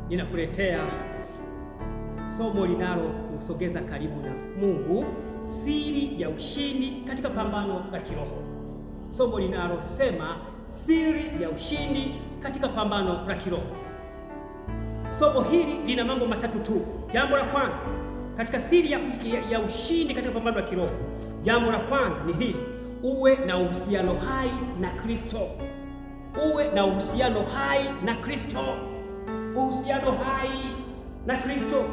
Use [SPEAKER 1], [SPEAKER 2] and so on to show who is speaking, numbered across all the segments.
[SPEAKER 1] ninakuletea somo linalo kusogeza karibu na Mungu, siri ya ushindi katika pambano la kiroho. Somo linalosema siri ya ushindi katika pambano la kiroho. Somo hili lina mambo matatu tu. Jambo la kwanza katika siri ya ushindi katika pambano la kiroho, jambo la kwanza ni hili: uwe na uhusiano hai na Kristo. Uwe na uhusiano hai na Kristo. Uhusiano hai na Kristo,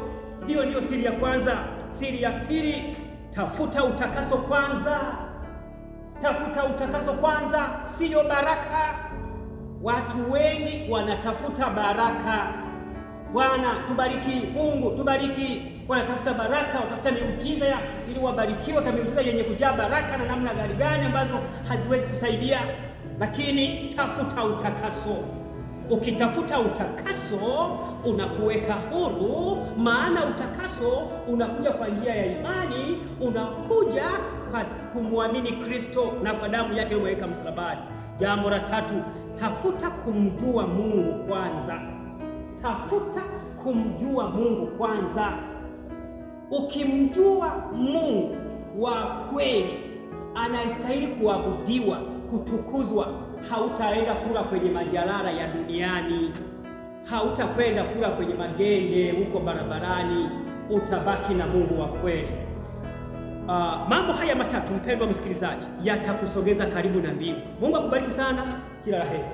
[SPEAKER 1] hiyo ndiyo siri ya kwanza. Siri ya pili, tafuta utakaso kwanza. Tafuta utakaso kwanza, siyo baraka. Watu wengi wanatafuta baraka. Bwana tubariki, Mungu tubariki. Wanatafuta baraka, watafuta miujiza ili wabarikiwe kwa miujiza yenye kujaa baraka na namna gani ambazo haziwezi kusaidia. Lakini tafuta utakaso. Ukitafuta utakaso unakuweka huru, maana utakaso unakuja kwa njia ya imani, unakuja kwa kumwamini Kristo na kwa damu yake umeweka msalabani. Jambo la tatu, tafuta kumjua Mungu kwanza. Tafuta kumjua Mungu kwanza. Ukimjua Mungu wa kweli anayestahili kuabudiwa, kutukuzwa, hautaenda kula kwenye majalala ya duniani, hautakwenda kula kwenye magenge huko barabarani, utabaki na Mungu wa kweli. Mambo haya matatu, mpendwa msikilizaji, yatakusogeza karibu na mbingu. Mungu akubariki sana, kila la heri.